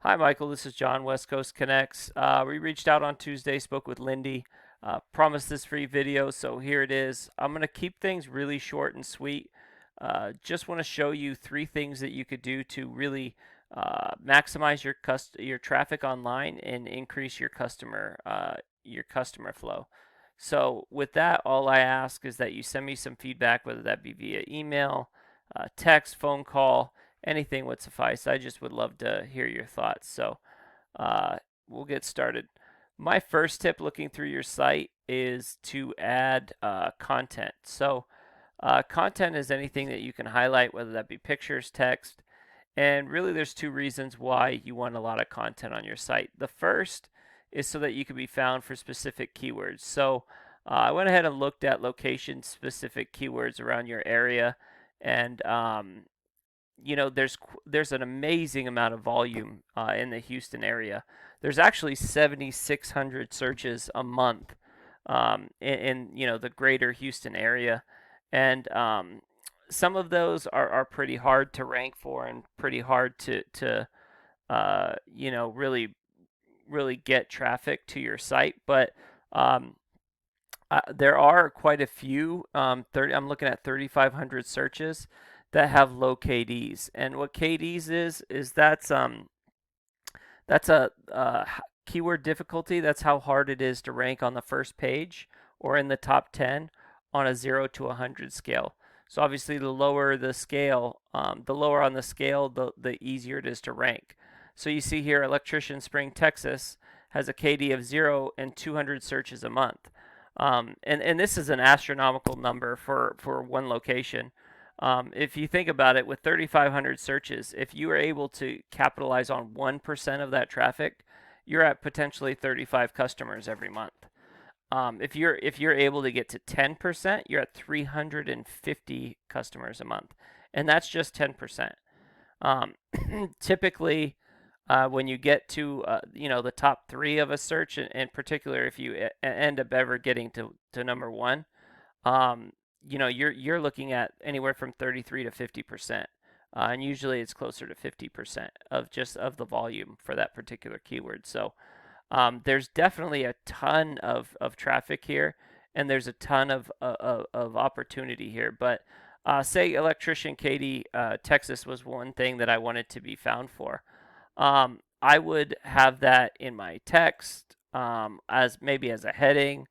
Hi, Michael. This is John, West Coast Connects. We reached out on Tuesday, spoke with Lindy, promised this free video, so here it is. I'm going to keep things really short and sweet. Just want to show you three things that you could do to really maximize your traffic online and increase your customer flow. So with that, all I ask is that you send me some feedback, whether that be via email, text, phone call, anything would suffice. I just would love to hear your thoughts. So uh, we'll get started. My first tip looking through your site is to add content. So content is anything that you can highlight, whether that be pictures, text, and really there's two reasons why you want a lot of content on your site. The first is so that you can be found for specific keywords. So I went ahead and looked at location specific keywords around your area, and there's an amazing amount of volume in the Houston area. There's actually 7,600 searches a month in the greater Houston area, and some of those are pretty hard to rank for and pretty hard to really get traffic to your site. But um, there are quite a few. I'm looking at 3,500 searches that have low KDs. And what KDs is that's a keyword difficulty. That's how hard it is to rank on the first page or in the top 10 on a 0 to 100 scale. So obviously, the lower the scale, the lower on the scale, the easier it is to rank. So you see here, Electrician Spring, Texas has a KD of 0 and 200 searches a month. And this is an astronomical number for one location. If you think about it, with 3,500 searches, if you are able to capitalize on 1% of that traffic, you're at potentially 35 customers every month. If you're able to get to 10%, you're at 350 customers a month, and that's just 10%. Um, Typically, when you get to the top three of a search, in particular, if you end up ever getting to number one, um, you're looking at anywhere from 33 to 50%, and usually it's closer to 50% of the volume for that particular keyword. So there's definitely a ton of traffic here, and there's a ton of opportunity here. But say Electrician Katie, Texas was one thing that I wanted to be found for. I would have that in my text as maybe as a heading.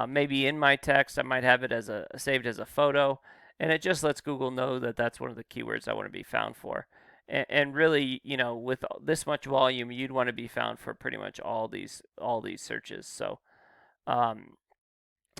Maybe in my text, I might have it as a saved as a photo, and it just lets Google know that that's one of the keywords I want to be found for. And really, with this much volume, you'd want to be found for pretty much all these searches. So, um,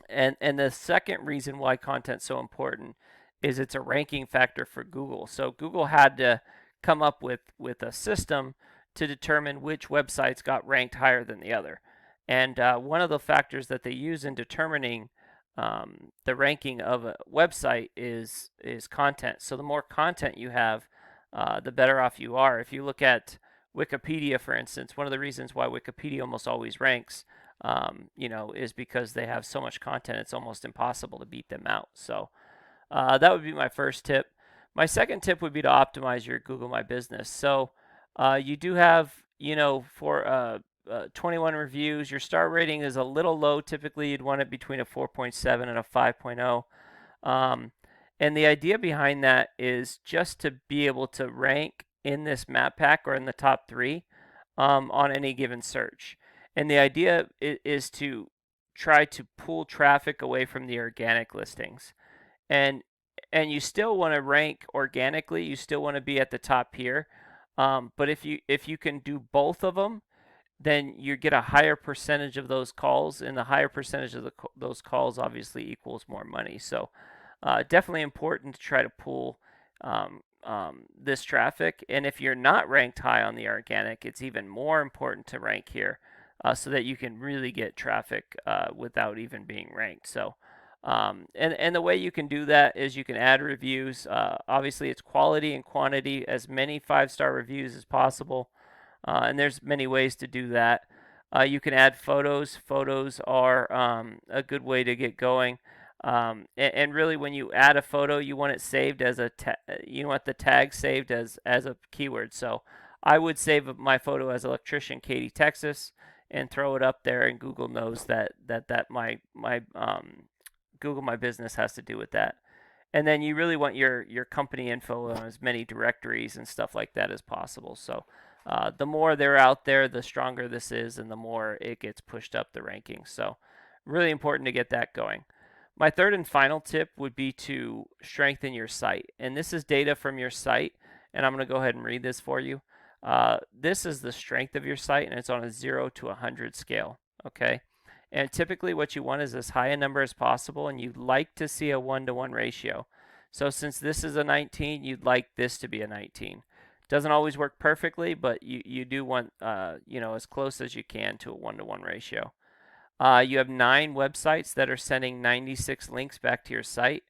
and the second reason why content's so important is it's a ranking factor for Google. So Google had to come up with a system to determine which websites got ranked higher than the other. And one of the factors that they use in determining the ranking of a website is content. So the more content you have, the better off you are. If you look at Wikipedia, for instance, one of the reasons why Wikipedia almost always ranks, is because they have so much content, it's almost impossible to beat them out. So that would be my first tip. My second tip would be to optimize your Google My Business. So you do have, for 21 reviews, your star rating is a little low. Typically, you'd want it between a 4.7 and a 5.0. Um, and the idea behind that is just to be able to rank in this map pack or in the top three on any given search. And the idea is to try to pull traffic away from the organic listings. And and you still want to rank organically, you still want to be at the top here. But if you can do both of them, then you get a higher percentage of those calls, and the higher percentage of those calls obviously equals more money. So definitely important to try to pull this traffic. And if you're not ranked high on the organic, it's even more important to rank here so that you can really get traffic without even being ranked. So, and the way you can do that is you can add reviews. Obviously, it's quality and quantity, as many 5-star reviews as possible. And there's many ways to do that. You can add photos. Photos are a good way to get going. And really, when you add a photo, you want it saved as you want the tag saved as a keyword. So I would save my photo as Electrician Katy, Texas, and throw it up there, and Google knows that my Google My Business has to do with that. And then you really want your company info on as many directories and stuff like that as possible. So the more they're out there, the stronger this is, and the more it gets pushed up the rankings. So really important to get that going. My third and final tip would be to strengthen your site. And this is data from your site, and I'm going to go ahead and read this for you. This is the strength of your site, and it's on a 0 to 100 scale. Okay. And typically what you want is as high a number as possible, and you'd like to see a 1-to-1 ratio. So since this is a 19, you'd like this to be a 19. Doesn't always work perfectly, but you do want as close as you can to a 1-to-1 ratio. You have 9 websites that are sending 96 links back to your site.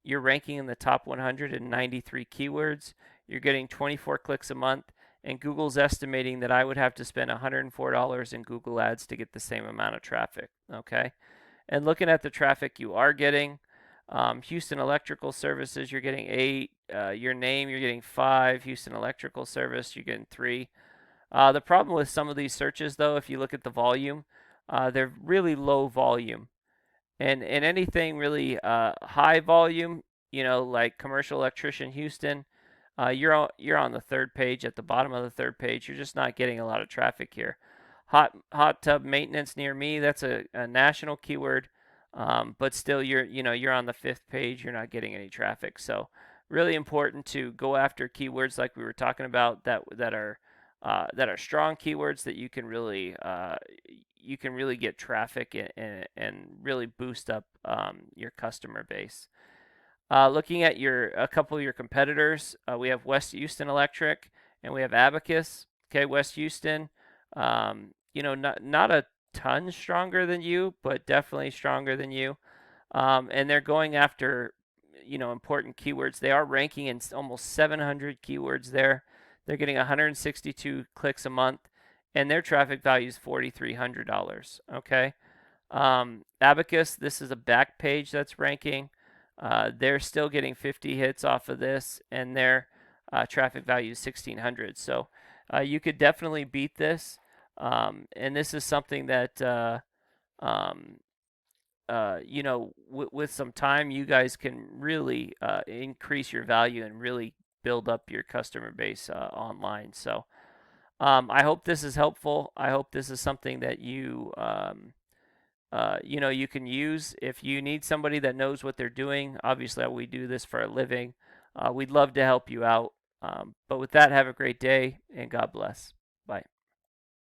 You're ranking in the top 193 keywords. You're getting 24 clicks a month, and Google's estimating that I would have to spend $104 in Google Ads to get the same amount of traffic. Okay, and looking at the traffic you are getting, Houston Electrical Services, you're getting 8. Your name, you're getting 5. Houston Electrical Service, you're getting 3. The problem with some of these searches, though, if you look at the volume, they're really low volume. And anything really high volume, like commercial electrician Houston, you're on the third page at the bottom of the third page. You're just not getting a lot of traffic here. Hot tub maintenance near me, that's a national keyword, but still you're on the 5th page. You're not getting any traffic. So really important to go after keywords like we were talking about that are strong keywords that you can really get traffic and really boost up your customer base. Looking at a couple of your competitors, we have West Houston Electric and we have Abacus. Okay, West Houston, not a ton stronger than you, but definitely stronger than you. And they're going after important keywords. They are ranking in almost 700 keywords there. They're getting 162 clicks a month, and their traffic value is $4,300. Okay. Abacus, this is a back page that's ranking. They're still getting 50 hits off of this, and their traffic value is 1,600. So you could definitely beat this. And this is something that, with some time, you guys can really increase your value and really build up your customer base online. So I hope this is helpful. I hope this is something that you can use if you need somebody that knows what they're doing. Obviously, we do this for a living. We'd love to help you out. But with that, have a great day and God bless. Bye.